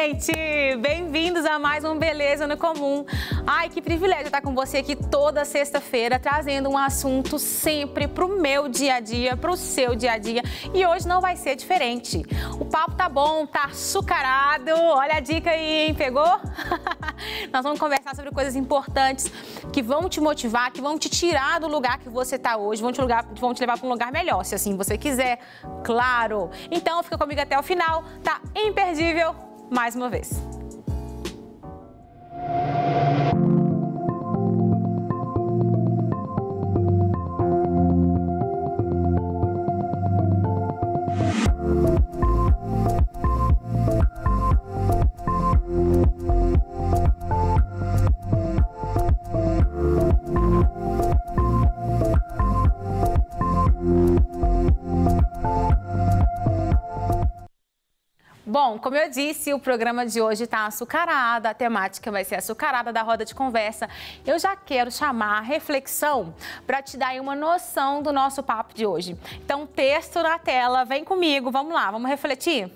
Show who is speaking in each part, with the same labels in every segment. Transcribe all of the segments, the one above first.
Speaker 1: gente! Bem-vindos a mais um Beleza no Comum. Ai, que privilégio estar com você aqui toda sexta-feira, trazendo um assunto sempre pro meu dia a dia, pro seu dia a dia. E hoje não vai ser diferente. O papo tá bom, tá açucarado. Olha a dica aí, hein? Pegou? Nós vamos conversar sobre coisas importantes que vão te motivar, que vão te tirar do lugar que você tá hoje, vão te levar para um lugar melhor, se assim você quiser, claro. Então, fica comigo até o final, tá imperdível mais uma vez. Bom, como eu disse, o programa de hoje está açucarado, a temática vai ser açucarada da roda de conversa. Eu já quero chamar a reflexão para te dar aí uma noção do nosso papo de hoje. Então, texto na tela, vem comigo, vamos lá, vamos refletir?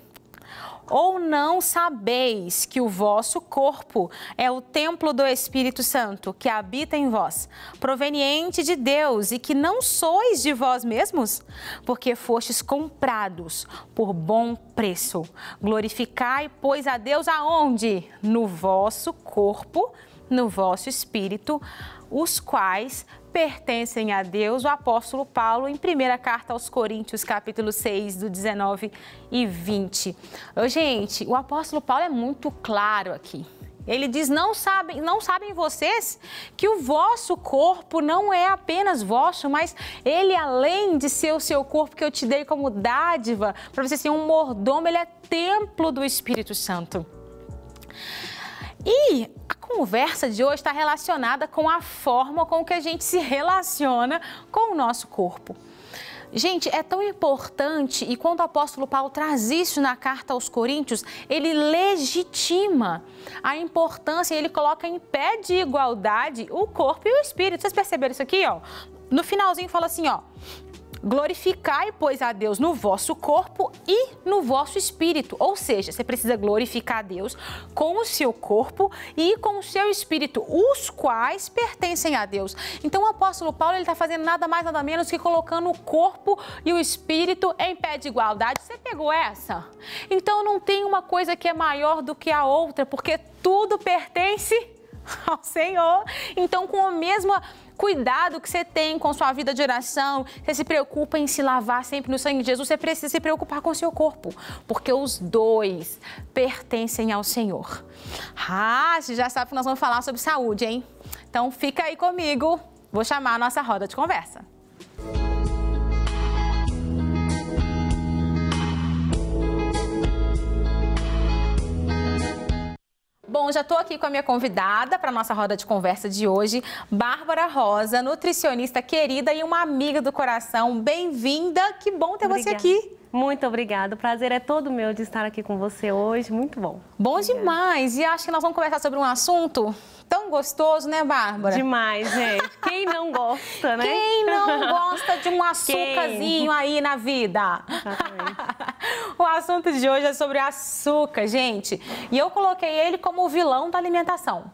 Speaker 1: Ou não sabeis que o vosso corpo é o templo do Espírito Santo, que habita em vós, proveniente de Deus, e que não sois de vós mesmos? Porque fostes comprados por bom preço. Glorificai, pois, a Deus aonde? No vosso corpo, no vosso espírito, os quais pertencem a Deus. O apóstolo Paulo, em primeira carta aos Coríntios, capítulo 6, do 19 e 20. Gente, o apóstolo Paulo é muito claro aqui. Ele diz, não sabem vocês que o vosso corpo não é apenas vosso, mas ele, além de ser o seu corpo que eu te dei como dádiva, para você ser um mordomo, ele é templo do Espírito Santo. E a conversa de hoje está relacionada com a forma com que a gente se relaciona com o nosso corpo. Gente, é tão importante, e quando o apóstolo Paulo traz isso na carta aos Coríntios, ele legitima a importância, ele coloca em pé de igualdade o corpo e o espírito. Vocês perceberam isso aqui, ó? No finalzinho fala assim, ó: glorificai, pois, a Deus no vosso corpo e no vosso espírito. Ou seja, você precisa glorificar a Deus com o seu corpo e com o seu espírito, os quais pertencem a Deus. Então, o apóstolo Paulo está fazendo nada mais, nada menos que colocando o corpo e o espírito em pé de igualdade. Você pegou essa? Então, não tem uma coisa que é maior do que a outra, porque tudo pertence ao Senhor. Então, com o mesmo cuidado que você tem com sua vida de oração, você se preocupa em se lavar sempre no sangue de Jesus, você precisa se preocupar com o seu corpo, porque os dois pertencem ao Senhor. Você já sabe que nós vamos falar sobre saúde, hein? Então, fica aí comigo, vou chamar a nossa roda de conversa. Bom, já estou aqui com a minha convidada para a nossa roda de conversa de hoje, Bárbara Rosa, nutricionista querida e uma amiga do coração. Bem-vinda, que bom ter você aqui.
Speaker 2: Muito obrigada, o prazer é todo meu de estar aqui com você hoje, muito bom.
Speaker 1: Bom demais, e acho que nós vamos conversar sobre um assunto tão gostoso, né, Bárbara?
Speaker 2: Demais, gente. Quem não gosta, né?
Speaker 1: Quem não gosta de um açúcarzinho aí na vida?
Speaker 2: Exatamente.
Speaker 1: O assunto de hoje é sobre açúcar, gente. E eu coloquei ele como o vilão da alimentação.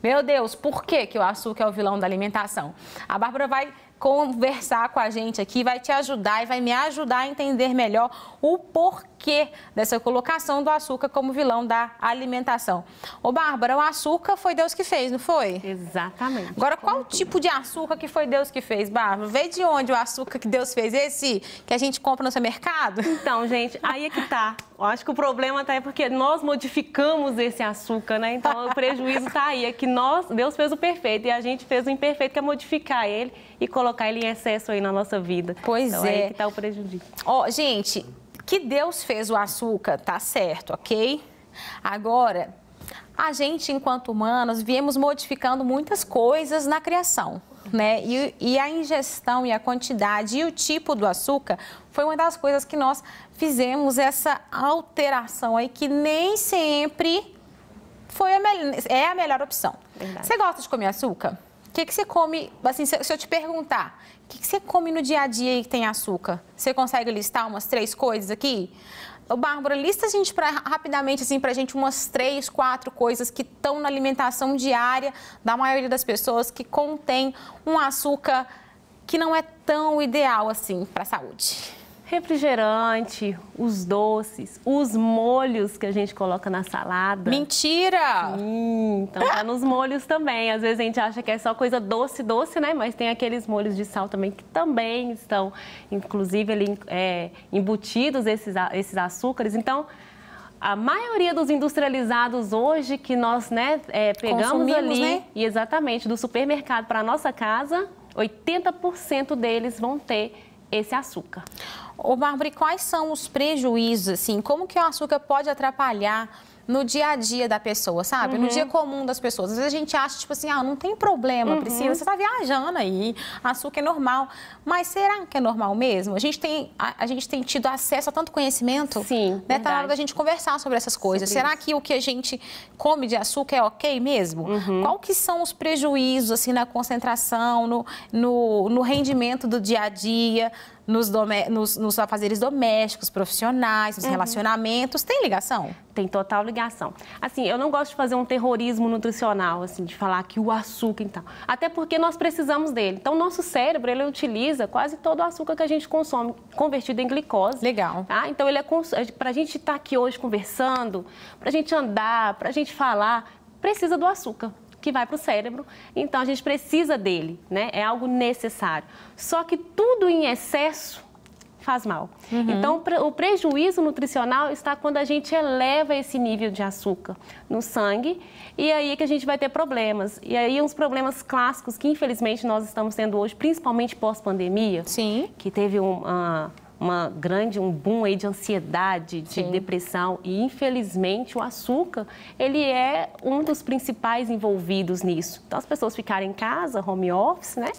Speaker 1: Meu Deus, por que o açúcar é o vilão da alimentação? A Bárbara vai conversar com a gente aqui, vai te ajudar e vai me ajudar a entender melhor o porquê dessa colocação do açúcar como vilão da alimentação. Ô, Bárbara, o açúcar foi Deus que fez, não foi?
Speaker 2: Exatamente.
Speaker 1: Agora, qual tipo de açúcar que foi Deus que fez, Bárbara? Veio de onde o açúcar que Deus fez? Esse que a gente compra no supermercado?
Speaker 2: Então, gente, aí é que tá. Eu acho que o problema tá aí porque nós modificamos esse açúcar, né? Então, o prejuízo tá aí, é que Deus fez o perfeito e a gente fez o imperfeito, que é modificar ele e colocar ele em excesso aí na nossa vida.
Speaker 1: Pois
Speaker 2: então, aí é que tá o prejuízo.
Speaker 1: Ó, gente, que Deus fez o açúcar, tá certo, ok? Agora, a gente, enquanto humanos, viemos modificando muitas coisas na criação, né? E a ingestão e a quantidade e o tipo do açúcar foi uma das coisas que nós fizemos essa alteração aí, que nem sempre foi a melhor opção.
Speaker 2: Verdade.
Speaker 1: Você gosta de comer açúcar? O que você come, assim, se eu te perguntar, o que você come no dia a dia aí que tem açúcar? Você consegue listar umas 3 coisas aqui? Bárbara, lista rapidamente assim, pra gente umas 3, 4 coisas que estão na alimentação diária da maioria das pessoas que contém um açúcar que não é tão ideal assim para a saúde.
Speaker 2: Refrigerante, os doces, os molhos que a gente coloca na salada.
Speaker 1: Mentira!
Speaker 2: Então tá nos molhos também. Às vezes a gente acha que é só coisa doce, né? Mas tem aqueles molhos de sal também que também estão, inclusive, ali, embutidos esses açúcares. Então, a maioria dos industrializados hoje que nós, né, pegamos ali, né? E exatamente, do supermercado para a nossa casa, 80% deles vão ter esse açúcar.
Speaker 1: Ô, Bárbara, e quais são os prejuízos, assim? Como que o açúcar pode atrapalhar no dia a dia da pessoa, sabe? No dia comum das pessoas. Às vezes a gente acha, tipo assim, não tem problema, Priscila, você tá viajando aí, açúcar é normal. Mas será que é normal mesmo? A gente tem tido acesso a tanto conhecimento.
Speaker 2: Sim,
Speaker 1: né? Tá na hora da gente conversar sobre essas coisas. Será que o que a gente come de açúcar é ok mesmo? Qual que são os prejuízos, assim, na concentração, no rendimento do dia a dia, nos afazeres domésticos, profissionais, nos relacionamentos? Tem ligação?
Speaker 2: Tem total ligação. Assim, eu não gosto de fazer um terrorismo nutricional, assim, de falar que o açúcar, então. Até porque nós precisamos dele. Então, nosso cérebro, ele utiliza quase todo o açúcar que a gente consome, convertido em glicose.
Speaker 1: Legal.
Speaker 2: Tá? Então, pra gente estar aqui hoje conversando, pra gente andar, pra gente falar, precisa do açúcar que vai para o cérebro, então a gente precisa dele, né? É algo necessário. Só que tudo em excesso faz mal. Então, o prejuízo nutricional está quando a gente eleva esse nível de açúcar no sangue e aí é que a gente vai ter problemas. E aí uns problemas clássicos que infelizmente nós estamos tendo hoje, principalmente pós-pandemia, que teve um boom aí de ansiedade, de depressão e, infelizmente, o açúcar, ele é um dos principais envolvidos nisso. Então, as pessoas ficarem em casa, home office, né?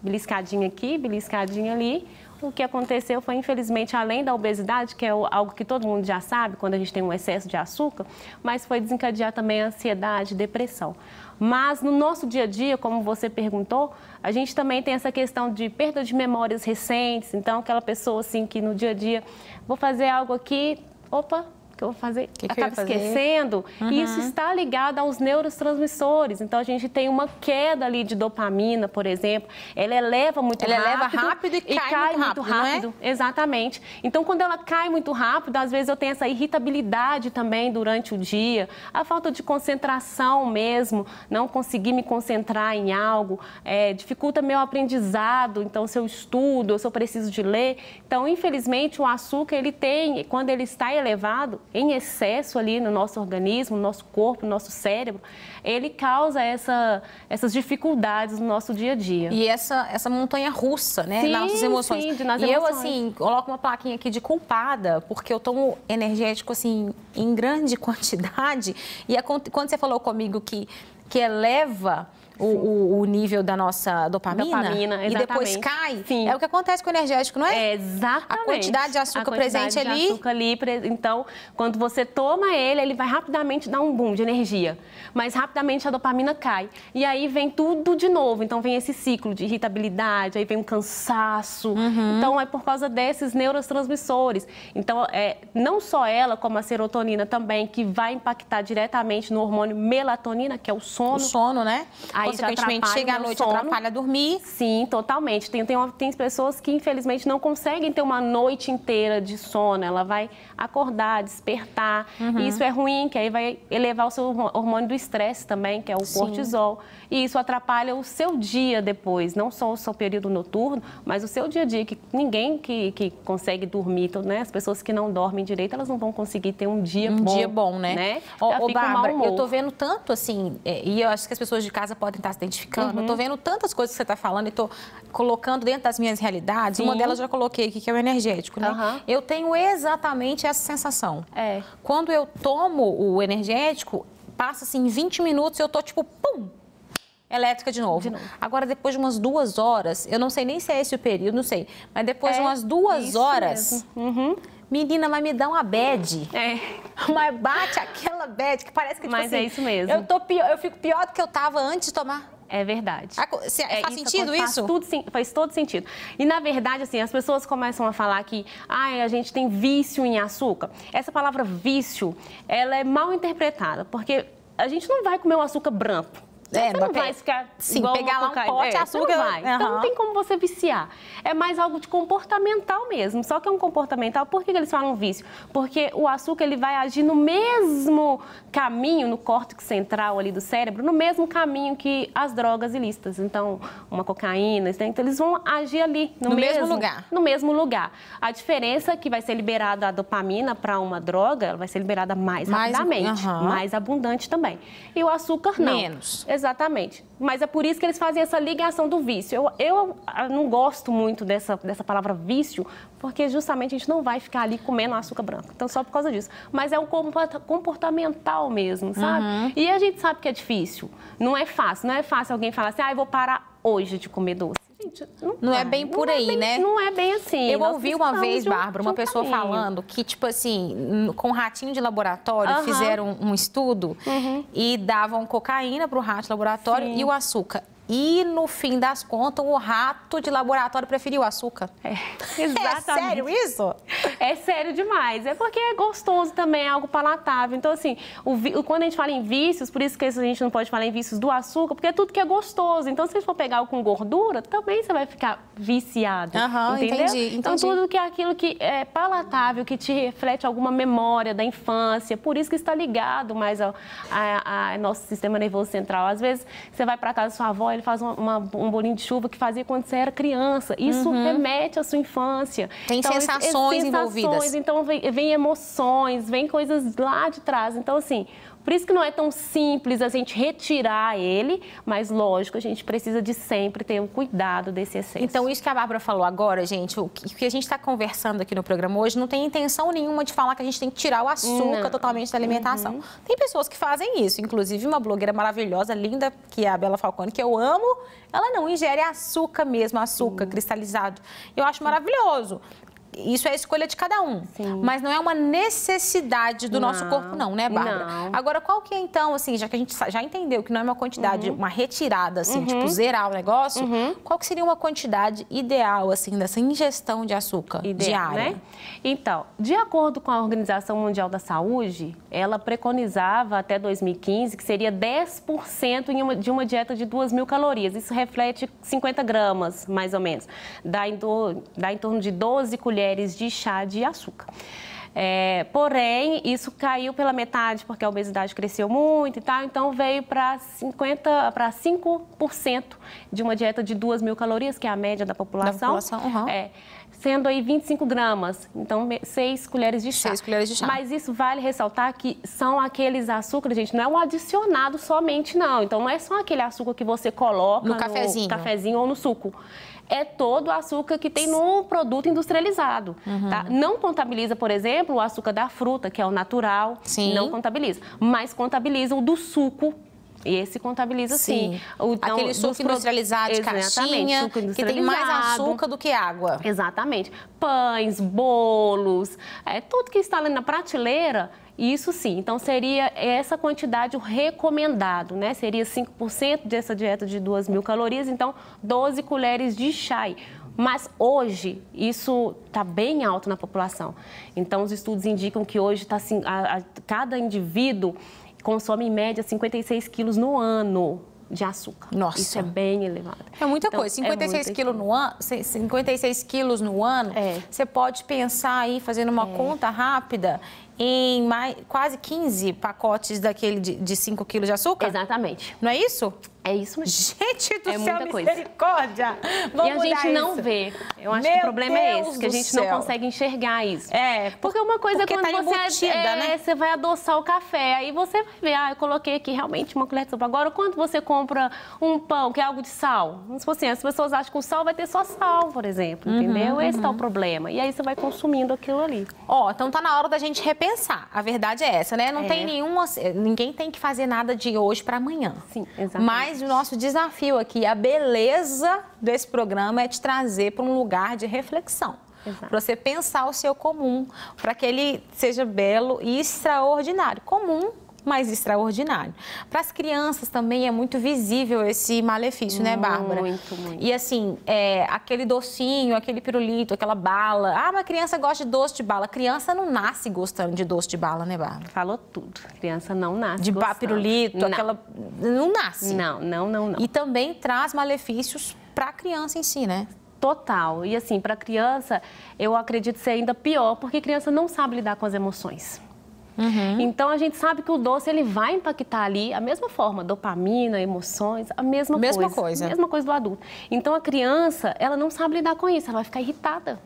Speaker 2: Beliscadinha aqui, beliscadinha ali. O que aconteceu foi, infelizmente, além da obesidade, que é algo que todo mundo já sabe, quando a gente tem um excesso de açúcar, mas foi desencadear também a ansiedade, depressão. Mas no nosso dia a dia, como você perguntou, a gente também tem essa questão de perda de memórias recentes. Então, aquela pessoa assim que no dia a dia, vou fazer algo aqui, opa, o que eu vou fazer? Acaba esquecendo. E isso está ligado aos neurotransmissores. Então, a gente tem uma queda ali de dopamina, por exemplo. Ela eleva muito rápido.
Speaker 1: Ela eleva rápido e cai muito rápido, não é?
Speaker 2: Exatamente. Então, quando ela cai muito rápido, às vezes eu tenho essa irritabilidade também durante o dia, a falta de concentração mesmo, não conseguir me concentrar em algo, dificulta meu aprendizado. Então, se eu estudo, se eu preciso de ler. Então, infelizmente, o açúcar, ele tem, quando ele está elevado, em excesso ali no nosso organismo, no nosso corpo, no nosso cérebro, ele causa essas dificuldades no nosso dia a dia.
Speaker 1: E essa montanha russa, né, nas nossas emoções.
Speaker 2: Sim, nas
Speaker 1: emoções.
Speaker 2: Eu,
Speaker 1: assim, coloco uma plaquinha aqui de culpada, porque eu tomo energético, assim, em grande quantidade. E quando você falou comigo que eleva o nível da nossa dopamina e depois cai, é o que acontece com o energético, não é?
Speaker 2: Exatamente.
Speaker 1: A quantidade de açúcar presente ali.
Speaker 2: Então, quando você toma ele vai rapidamente dar um boom de energia, mas rapidamente a dopamina cai. E aí vem tudo de novo, então vem esse ciclo de irritabilidade, aí vem um cansaço. Então, é por causa desses neurotransmissores. Então, não só ela, como a serotonina também, que vai impactar diretamente no hormônio melatonina, que é o sono.
Speaker 1: O sono, né?
Speaker 2: Aí
Speaker 1: consequentemente, chega à noite, atrapalha dormir.
Speaker 2: Sim, totalmente. Tem pessoas que, infelizmente, não conseguem ter uma noite inteira de sono. Ela vai acordar, despertar. E isso é ruim, que aí vai elevar o seu hormônio do estresse também, que é o cortisol. E isso atrapalha o seu dia depois, não só o seu período noturno, mas o seu dia a dia, que ninguém que consegue dormir, né? As pessoas que não dormem direito, elas não vão conseguir ter um dia bom. Um dia bom, né?
Speaker 1: Ô, Bárbara, eu tô vendo tanto, assim, e eu acho que as pessoas de casa podem estar se identificando. Eu tô vendo tantas coisas que você tá falando e tô colocando dentro das minhas realidades. Uma delas eu já coloquei aqui, que é o energético, né? Eu tenho exatamente essa sensação. Quando eu tomo o energético, passa assim 20 minutos e eu tô tipo, pum! Elétrica de novo. Agora, depois de umas 2 horas, eu não sei nem se é esse o período, não sei, mas depois de umas 2 horas, menina, mas me dá uma bad. Mas bate aquela bad que parece que, tipo
Speaker 2: mas
Speaker 1: assim,
Speaker 2: é isso mesmo.
Speaker 1: Eu fico pior do que eu tava antes de tomar.
Speaker 2: É verdade.
Speaker 1: Faz sentido isso?
Speaker 2: Faz todo sentido. E, na verdade, assim, as pessoas começam a falar que a gente tem vício em açúcar. Essa palavra vício, ela é mal interpretada, porque a gente não vai comer o açúcar branco. Você não vai ficar igual
Speaker 1: pegar lá um pote de açúcar.
Speaker 2: Não vai. Então, não tem como você viciar. É mais algo de comportamental mesmo. Só que é um comportamental. Por que eles falam vício? Porque o açúcar ele vai agir no mesmo caminho, no córtex central ali do cérebro, no mesmo caminho que as drogas ilícitas. Então, uma cocaína, então eles vão agir ali, no mesmo lugar. No mesmo lugar. A diferença é que vai ser liberada a dopamina para uma droga, ela vai ser liberada mais rapidamente, mais abundante também. E o açúcar não.
Speaker 1: Menos.
Speaker 2: Exatamente. Mas é por isso que eles fazem essa ligação do vício. Eu não gosto muito dessa palavra vício, porque justamente a gente não vai ficar ali comendo açúcar branco. Então, só por causa disso. Mas é um comportamental mesmo, sabe? E a gente sabe que é difícil. Não é fácil. Não é fácil alguém falar assim, eu vou parar hoje de comer doce. Gente,
Speaker 1: não é bem por aí, né?
Speaker 2: Não é bem assim.
Speaker 1: Eu ouvi uma vez, Bárbara, uma pessoa falando que, tipo assim, com ratinho de laboratório, fizeram um estudo e davam cocaína para o rato de laboratório e o açúcar. E, no fim das contas, o rato de laboratório preferiu o açúcar.
Speaker 2: Exatamente.
Speaker 1: É sério isso?
Speaker 2: É sério demais. É porque é gostoso também, é algo palatável. Então, assim, quando a gente fala em vícios, por isso que a gente não pode falar em vícios do açúcar, porque é tudo que é gostoso. Então, se você for pegar com gordura, também você vai ficar viciado. Entendeu?
Speaker 1: Entendi.
Speaker 2: Então, tudo que é aquilo que é palatável, que te reflete alguma memória da infância, por isso que está ligado mais ao nosso sistema nervoso central. Às vezes, você vai para casa da sua avó, ele faz um bolinho de chuva que fazia quando você era criança. Isso remete à sua infância.
Speaker 1: Tem então, sensações envolvidas.
Speaker 2: Então, vem emoções, vem coisas lá de trás. Então, assim, por isso que não é tão simples a gente retirar ele, mas, lógico, a gente precisa de sempre ter um cuidado desse excesso.
Speaker 1: Então, isso que a Bárbara falou agora, gente, o que a gente está conversando aqui no programa hoje não tem intenção nenhuma de falar que a gente tem que tirar o açúcar totalmente da alimentação. Tem pessoas que fazem isso, inclusive uma blogueira maravilhosa, linda, que é a Bela Falcone, que eu amo, ela não ingere açúcar mesmo, açúcar cristalizado. Eu acho maravilhoso. Isso é a escolha de cada um, mas não é uma necessidade do nosso corpo não, né, Bárbara? Não. Agora, qual que é então, assim, já que a gente já entendeu que não é uma quantidade, uma retirada, assim, tipo zerar o negócio, qual que seria uma quantidade ideal, assim, dessa ingestão de açúcar diária?
Speaker 2: Né? Então, de acordo com a Organização Mundial da Saúde, ela preconizava até 2015 que seria 10% de uma dieta de 2.000 calorias. Isso reflete 50 gramas, mais ou menos. Dá em torno de 12 colheres de chá de açúcar. Porém, isso caiu pela metade porque a obesidade cresceu muito e tal, então veio para 5% de uma dieta de 2.000 calorias, que é a média da população. Sendo aí 25 gramas, então 6 colheres de chá.
Speaker 1: 6 colheres de chá.
Speaker 2: Mas isso vale ressaltar que são aqueles açúcares, gente, não é um adicionado somente, não. Então, não é só aquele açúcar que você coloca no cafezinho ou no suco. É todo o açúcar que tem no produto industrializado. Tá? Não contabiliza, por exemplo, o açúcar da fruta, que é o natural. Não contabiliza. Mas contabiliza o do suco. E esse contabiliza sim.
Speaker 1: Então, aquele suco industrializado de caixinha, que tem mais açúcar do que água.
Speaker 2: Exatamente. Pães, bolos, tudo que está ali na prateleira, isso sim. Então, seria essa quantidade o recomendado, né? Seria 5% dessa dieta de 2.000 calorias, então 12 colheres de chá. Mas hoje, isso está bem alto na população. Então, os estudos indicam que hoje tá, assim, cada indivíduo consome em média 56 quilos no ano de açúcar.
Speaker 1: Nossa.
Speaker 2: Isso é bem elevado.
Speaker 1: É muita coisa. 56 quilos no ano, 56 quilos no ano, você pode pensar aí, fazendo uma conta rápida, em quase 15 pacotes daquele de 5 quilos de açúcar?
Speaker 2: Exatamente.
Speaker 1: Não é isso?
Speaker 2: É isso mesmo.
Speaker 1: Gente do céu, misericórdia!
Speaker 2: E a gente não vê. Eu acho que o problema é esse, que a gente não consegue enxergar isso. Porque uma coisa é quando você vai adoçar o café, aí você vai ver, eu coloquei aqui realmente uma colher de sopa. Agora, quando você compra um pão, que é algo de sal, assim, as pessoas acham que o sal vai ter só sal, por exemplo, entendeu? Esse é o problema. E aí você vai consumindo aquilo ali.
Speaker 1: Então tá na hora da gente repensar. A verdade é essa, né? Não tem ninguém tem que fazer nada de hoje para amanhã.
Speaker 2: Sim, exatamente.
Speaker 1: Mas o nosso desafio aqui, a beleza desse programa é te trazer para um lugar de reflexão. Para você pensar o seu comum, para que ele seja belo e extraordinário. Comum mas extraordinário. Para as crianças também é muito visível esse malefício, né, Bárbara?
Speaker 2: Muito.
Speaker 1: E assim, aquele docinho, aquele pirulito, aquela bala. Ah, uma criança gosta de doce de bala. A criança não nasce gostando de doce de bala, né, Bárbara?
Speaker 2: Falou tudo. A criança não nasce
Speaker 1: de pirulito,
Speaker 2: não.
Speaker 1: aquela... Não nasce.
Speaker 2: Não.
Speaker 1: E também traz malefícios para a criança em si, né?
Speaker 2: Total. E assim, para a criança, eu acredito ser ainda pior, porque a criança não sabe lidar com as emoções. Então, a gente sabe que o doce, ele vai impactar ali a mesma forma, dopamina, emoções, a mesma coisa. A mesma coisa do adulto. Então, a criança, ela não sabe lidar com isso, ela vai ficar irritada.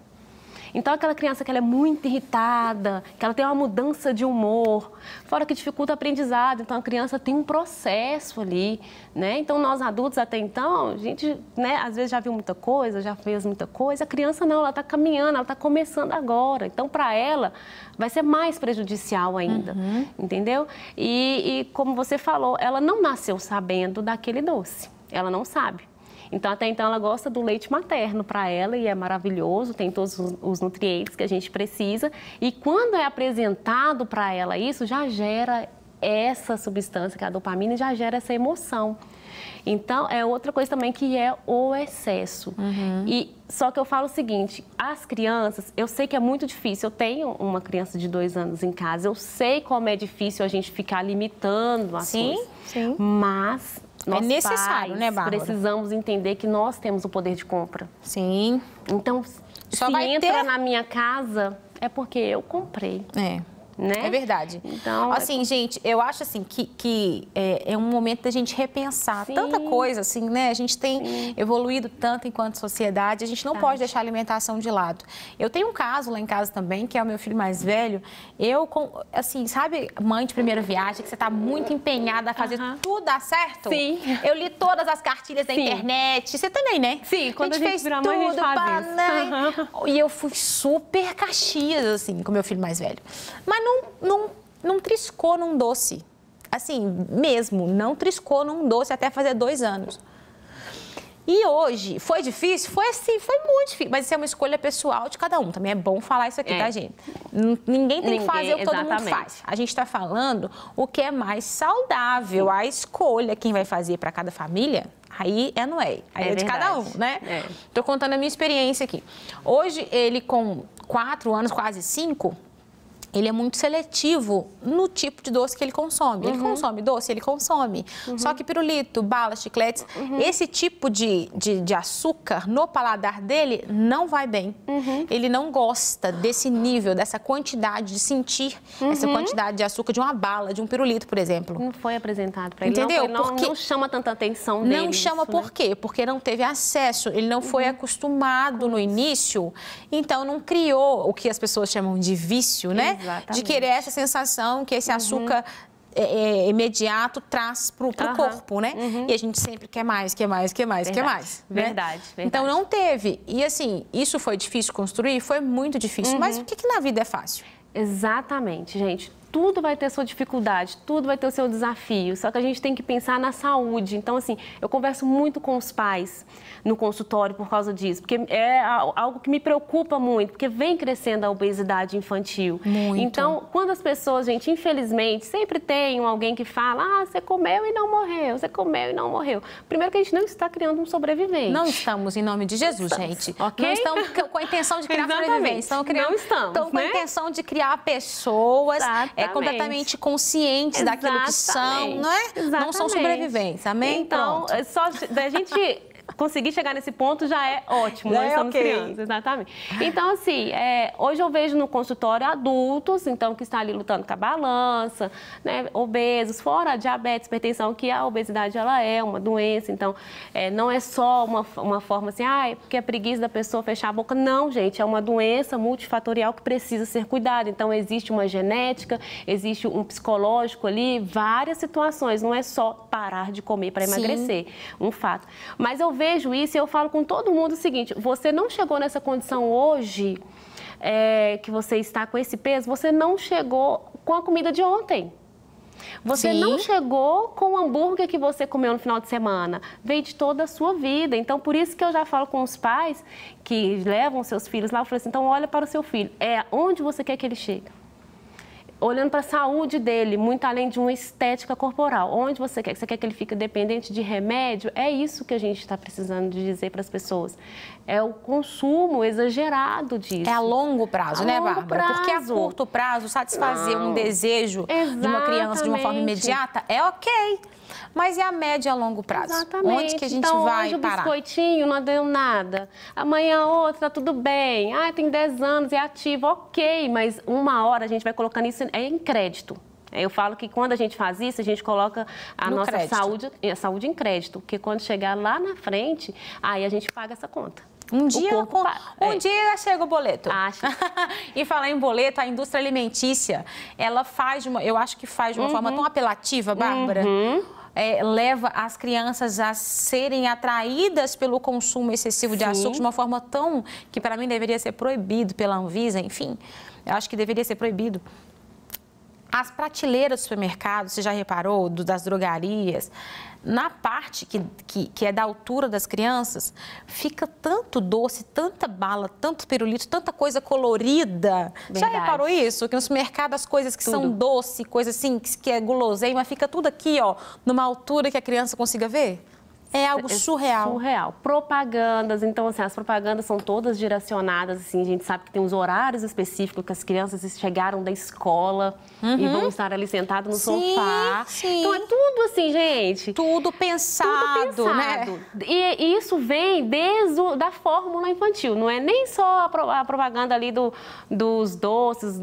Speaker 2: Então, aquela criança que ela é muito irritada, que ela tem uma mudança de humor, fora que dificulta o aprendizado. Então, a criança tem um processo ali, né? Então, nós adultos até então, a gente, né, às vezes já viu muita coisa, já fez muita coisa. A criança não, ela está caminhando, ela está começando agora. Então, para ela, vai ser mais prejudicial ainda, entendeu? E como você falou, ela não nasceu sabendo daquele doce, ela não sabe. Então, até então, ela gosta do leite materno para ela e é maravilhoso, tem todos os nutrientes que a gente precisa. E quando é apresentado para ela isso, já gera essa substância, que é a dopamina, e já gera essa emoção. Então, é outra coisa também que é o excesso. E só que eu falo o seguinte, as crianças, eu sei que é muito difícil, eu tenho uma criança de 2 anos em casa, eu sei como é difícil a gente ficar limitando as coisas.
Speaker 1: Sim.
Speaker 2: Mas... nós,
Speaker 1: é necessário,
Speaker 2: pais,
Speaker 1: né, Bárbara?
Speaker 2: precisamos entender que nós temos o poder de compra.
Speaker 1: Sim.
Speaker 2: Então,
Speaker 1: Só
Speaker 2: se
Speaker 1: vai
Speaker 2: entra na minha casa, é porque eu comprei. Né?
Speaker 1: É verdade.
Speaker 2: Então,
Speaker 1: assim, gente, eu acho assim que é um momento da gente repensar tanta coisa, assim, né? A gente tem evoluído tanto enquanto sociedade, a gente não pode deixar a alimentação de lado. Eu tenho um caso lá em casa também, que é o meu filho mais velho. Assim, sabe, mãe de primeira viagem, que você está muito empenhada a fazer tudo dar certo?
Speaker 2: Sim.
Speaker 1: Eu li todas as cartilhas da internet. Você também, né?
Speaker 2: Sim, quando a gente
Speaker 1: fez
Speaker 2: vira
Speaker 1: tudo,
Speaker 2: mãe, a gente faz isso.
Speaker 1: E eu fui super caxias, assim, com meu filho mais velho. Mas não triscou num doce. Assim, mesmo, não triscou num doce até fazer 2 anos. E hoje, foi difícil? Foi assim, foi muito difícil. Mas isso é uma escolha pessoal de cada um. Também é bom falar isso aqui, tá, gente? Ninguém tem que fazer o que todo mundo faz. A gente está falando o que é mais saudável. A escolha, quem vai fazer para cada família, aí não é. Aí é de cada um, né? Tô contando a minha experiência aqui. Hoje, ele com 4 anos, quase 5... ele é muito seletivo no tipo de doce que ele consome. Ele consome doce, ele consome. Só que pirulito, balas, chicletes, esse tipo de açúcar no paladar dele não vai bem. Ele não gosta desse nível, dessa quantidade, de sentir essa quantidade de açúcar de uma bala, de um pirulito, por exemplo.
Speaker 2: Não foi apresentado para ele.
Speaker 1: Entendeu?
Speaker 2: Não chama tanta atenção dele.
Speaker 1: Não chama
Speaker 2: isso,
Speaker 1: por quê? Porque não teve acesso, ele não foi acostumado no início, então não criou o que as pessoas chamam de vício, né?
Speaker 2: Exatamente.
Speaker 1: De querer essa sensação que esse açúcar imediato traz para o corpo, né? E a gente sempre quer mais, quer mais, quer mais, quer mais.
Speaker 2: Verdade.
Speaker 1: Então não teve. E assim, isso foi difícil construir? Foi muito difícil. Mas o que na vida é fácil?
Speaker 2: Exatamente, gente. Tudo vai ter sua dificuldade, tudo vai ter o seu desafio, só que a gente tem que pensar na saúde. Então, assim, eu converso muito com os pais no consultório por causa disso, porque é algo que me preocupa muito, porque vem crescendo a obesidade infantil.
Speaker 1: Muito.
Speaker 2: Então, quando as pessoas, gente, infelizmente, sempre tem alguém que fala, você comeu e não morreu, você comeu e não morreu. Primeiro que a gente não está criando um sobrevivente.
Speaker 1: Não estamos, em nome de Jesus, gente.
Speaker 2: Okay?
Speaker 1: Não estamos com a intenção de criar sobreviventes. Estamos com a intenção de criar pessoas completamente conscientes daquilo que são, não é? Não são sobreviventes, amém?
Speaker 2: Então, só da gente conseguir chegar nesse ponto já é ótimo, nós somos crianças, exatamente. Então, assim, hoje eu vejo no consultório adultos, então, que estão ali lutando com a balança, né, obesos, fora a diabetes, hipertensão, que a obesidade, ela é uma doença, então, não é só uma forma assim, porque é preguiça da pessoa fechar a boca. Não, gente, é uma doença multifatorial que precisa ser cuidada. Então, existe uma genética, existe um psicológico ali, várias situações, não é só parar de comer para emagrecer, um fato. Mas eu vejo isso e eu falo com todo mundo o seguinte, você não chegou nessa condição hoje, que você está com esse peso, você não chegou com a comida de ontem. Você não chegou com o hambúrguer que você comeu no final de semana, veio de toda a sua vida. Então, por isso que eu já falo com os pais que levam seus filhos lá, eu falo assim, então olha para o seu filho, onde você quer que ele chegue? olhando para a saúde dele, muito além de uma estética corporal. Onde você quer? Você quer que ele fique dependente de remédio? É isso que a gente está precisando de dizer para as pessoas. É o consumo exagerado disso.
Speaker 1: É a longo prazo, né, Bárbara? Porque a curto prazo, satisfazer um desejo de uma criança de uma forma imediata é ok. Mas e a média a longo prazo?
Speaker 2: Exatamente.
Speaker 1: Onde que a gente
Speaker 2: então,
Speaker 1: vai
Speaker 2: hoje
Speaker 1: parar?
Speaker 2: O biscoitinho não deu nada. Amanhã outro, tá tudo bem. Ah, tem 10 anos, é ativo, ok. Mas uma hora a gente vai colocando isso em crédito. Eu falo que quando a gente faz isso, a gente coloca a nossa saúde em crédito. Porque quando chegar lá na frente, aí a gente paga essa conta. Um dia chega o boleto. Acho.
Speaker 1: E falar em boleto, a indústria alimentícia, ela eu acho que faz de uma forma tão apelativa, Bárbara. Leva as crianças a serem atraídas pelo consumo excessivo de açúcar de uma forma tão que para mim deveria ser proibido pela Anvisa, enfim, eu acho que deveria ser proibido. As prateleiras do supermercado, você já reparou, das drogarias, na parte que é da altura das crianças, fica tanto doce, tanta bala, tanto pirulito, tanta coisa colorida. Verdade. Já reparou isso? Que no supermercado as coisas que são doce, coisas assim, que é guloseima, fica tudo aqui, ó, numa altura que a criança consiga ver? É algo surreal.
Speaker 2: Surreal. Propagandas, então, assim, as propagandas são todas direcionadas, assim, a gente sabe que tem uns horários específicos que as crianças chegaram da escola e vão estar ali sentadas no sofá.
Speaker 1: Sim.
Speaker 2: Então, é tudo assim, gente.
Speaker 1: Tudo pensado, né?
Speaker 2: E isso vem desde da fórmula infantil, não é nem só a propaganda ali dos doces,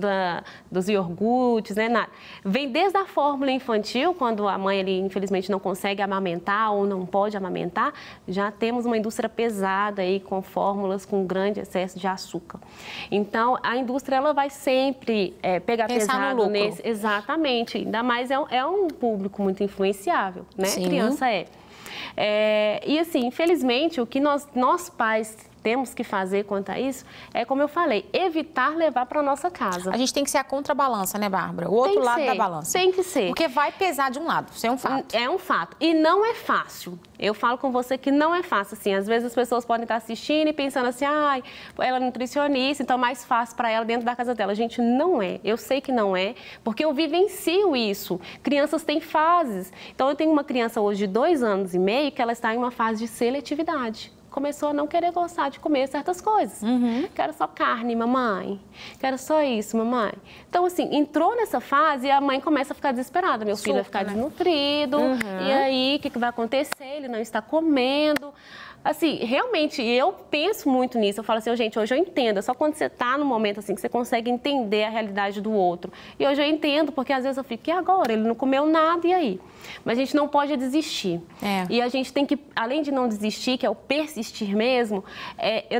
Speaker 2: dos iogurtes, né, nada. Vem desde a fórmula infantil, quando a mãe, ali, infelizmente, não consegue amamentar ou não pode amamentar, já temos uma indústria pesada aí com fórmulas com grande excesso de açúcar. Então, a indústria ela vai sempre pegar pesado nesse. Exatamente. Ainda mais é um público muito influenciável, né? Sim. Criança e assim, infelizmente, o que nós pais temos que fazer quanto a isso é, como eu falei, evitar levar para nossa casa.
Speaker 1: A gente tem que ser a contrabalança, né, Bárbara? O outro lado da balança.
Speaker 2: Tem que ser.
Speaker 1: Porque vai pesar de um lado, isso é um fato.
Speaker 2: É um fato. E não é fácil. Eu falo com você que não é fácil, assim. Às vezes as pessoas podem estar assistindo e pensando assim, ela é nutricionista, então é mais fácil para ela dentro da casa dela. Gente, não é. Eu sei que não é, porque eu vivencio isso. Crianças têm fases. Então, eu tenho uma criança hoje de 2 anos e meio que ela está em uma fase de seletividade. Começou a não querer gostar de comer certas coisas. Quero só carne, mamãe. Quero só isso, mamãe. Então, assim, entrou nessa fase e a mãe começa a ficar desesperada. Meu filho vai ficar desnutrido. E aí, o que vai acontecer? Ele não está comendo. Assim, realmente, eu penso muito nisso. Eu falo assim, gente, hoje eu entendo. É só quando você está no momento assim que você consegue entender a realidade do outro. E hoje eu entendo, porque às vezes eu fico, e agora? Ele não comeu nada, e aí? Mas a gente não pode desistir. E a gente tem que, além de não desistir, que é o persistir mesmo,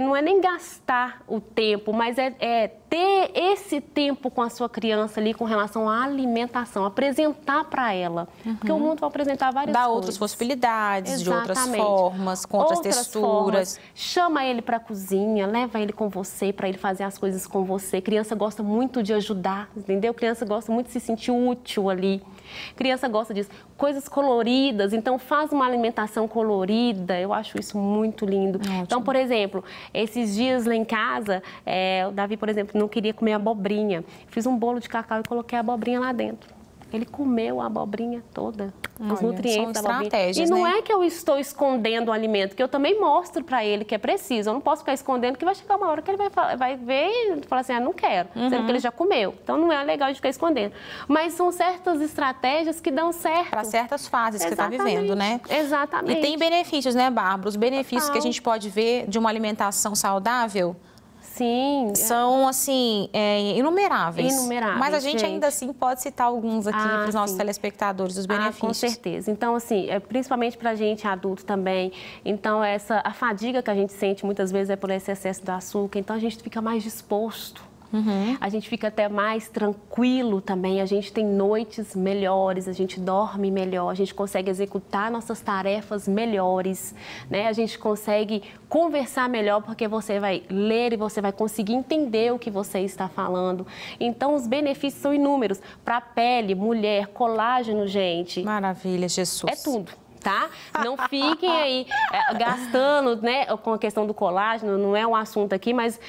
Speaker 2: não é nem gastar o tempo, mas é ter esse tempo com a sua criança ali com relação à alimentação, apresentar para ela. Porque o mundo vai apresentar várias coisas.
Speaker 1: Dá outras possibilidades, de outras formas, com outras texturas.
Speaker 2: Chama ele para a cozinha, leva ele com você para ele fazer as coisas com você. Criança gosta muito de ajudar, entendeu? Criança gosta muito de se sentir útil ali. Criança gosta disso. Coisas coloridas, então faz uma alimentação colorida, eu acho isso muito lindo. Então, por exemplo, esses dias lá em casa, o Davi, por exemplo, não queria comer abobrinha. Fiz um bolo de cacau e coloquei a abobrinha lá dentro. Ele comeu a abobrinha toda, os nutrientes da abobrinha. E não é que eu estou escondendo o alimento, que eu também mostro para ele que é preciso. Eu não posso ficar escondendo, que vai chegar uma hora que ele vai ver e falar assim, não quero, sendo que ele já comeu. Então, não é legal de ficar escondendo. Mas são certas estratégias que dão certo.
Speaker 1: Para certas fases que você está vivendo, né?
Speaker 2: Exatamente.
Speaker 1: E tem benefícios, né, Bárbara? Os benefícios que a gente pode ver de uma alimentação saudável...
Speaker 2: Sim.
Speaker 1: São, assim, inumeráveis.
Speaker 2: Inumeráveis,
Speaker 1: mas a gente ainda assim pode citar alguns aqui para os nossos telespectadores, os benefícios.
Speaker 2: Com certeza. Então, assim, principalmente para a gente adulto também. Então, a fadiga que a gente sente muitas vezes é por esse excesso de açúcar. Então, a gente fica mais disposto. A gente fica até mais tranquilo também, a gente tem noites melhores, a gente dorme melhor, a gente consegue executar nossas tarefas melhores, né? A gente consegue conversar melhor porque você vai ler e você vai conseguir entender o que você está falando. Então, os benefícios são inúmeros. Para a pele, mulher, colágeno, gente.
Speaker 1: Maravilha, Jesus.
Speaker 2: É tudo. tá? Não fiquem aí gastando, né, com a questão do colágeno, não é um assunto aqui, mas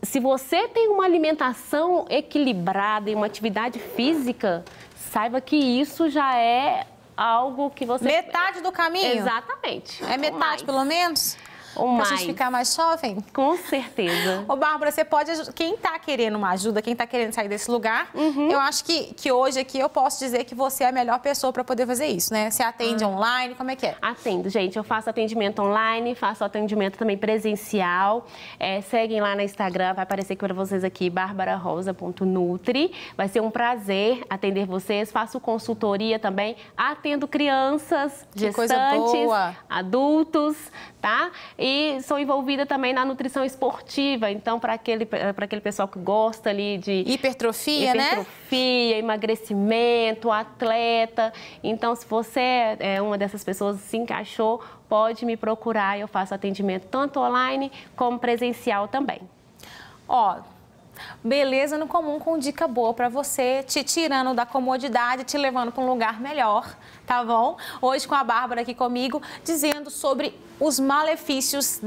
Speaker 2: se você tem uma alimentação equilibrada e uma atividade física, saiba que isso já é algo que você...
Speaker 1: Metade do caminho?
Speaker 2: Exatamente.
Speaker 1: É metade, pelo menos?
Speaker 2: Ou
Speaker 1: pra
Speaker 2: mais.
Speaker 1: gente ficar mais jovem?
Speaker 2: Com certeza.
Speaker 1: Ô, Bárbara, você pode... Quem tá querendo uma ajuda, quem tá querendo sair desse lugar, eu acho que hoje aqui eu posso dizer que você é a melhor pessoa para poder fazer isso, né? Você atende online, como é que é?
Speaker 2: Atendo, gente. Eu faço atendimento online, faço atendimento também presencial. Seguem lá no Instagram, vai aparecer para vocês aqui, barbararosa.nutri. Vai ser um prazer atender vocês. Faço consultoria também. Atendo crianças, gestantes, adultos, tá? E sou envolvida também na nutrição esportiva, então para aquele pessoal que gosta ali de...
Speaker 1: Hipertrofia, né?
Speaker 2: Hipertrofia, emagrecimento, atleta. Então, se você é uma dessas pessoas que se encaixou, pode me procurar. Eu faço atendimento tanto online como presencial também.
Speaker 1: Ó, beleza no comum com dica boa para você, te tirando da comodidade, te levando para um lugar melhor, tá bom? Hoje com a Bárbara aqui comigo, dizendo sobre os malefícios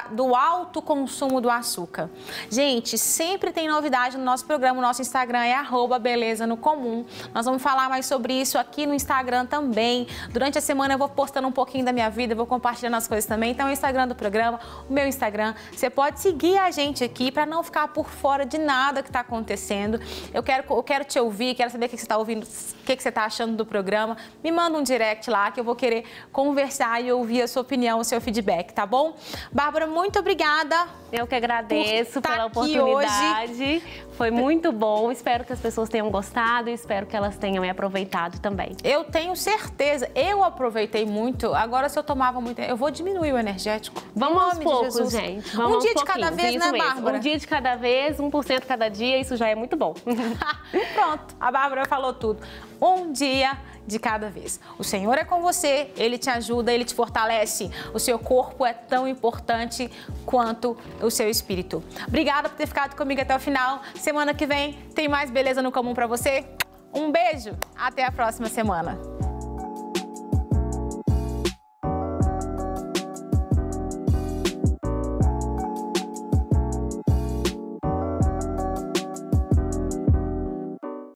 Speaker 1: do alto consumo do açúcar. Gente, sempre tem novidade no nosso programa, o nosso Instagram é @belezanocomum. Nós vamos falar mais sobre isso aqui no Instagram também. Durante a semana eu vou postando um pouquinho da minha vida, vou compartilhando as coisas também. Então, o Instagram do programa, o meu Instagram, você pode seguir a gente aqui para não ficar por fora de nada que está acontecendo. Eu quero te ouvir, quero saber o que você está ouvindo, o que você está achando do programa. Me manda um direct lá que eu vou querer conversar e ouvir a sua opinião, o seu feedback, tá bom? Bárbara, muito obrigada.
Speaker 2: Eu que agradeço pela oportunidade. Hoje. Foi muito bom. Espero que as pessoas tenham gostado e espero que elas tenham aproveitado também.
Speaker 1: Eu tenho certeza. Eu aproveitei muito. Agora, se eu tomava muito, eu vou diminuir o energético.
Speaker 2: Vamos aos poucos, gente. Vamos
Speaker 1: um dia de cada vez, né, Bárbara?
Speaker 2: Um dia de cada vez, 1% cada dia, isso já é muito bom.
Speaker 1: Pronto, a Bárbara falou tudo. Um dia de cada vez. O Senhor é com você, Ele te ajuda, Ele te fortalece. O seu corpo é tão importante quanto o seu espírito. Obrigada por ter ficado comigo até o final. Semana que vem tem mais Beleza no Comum para você. Um beijo, até a próxima semana.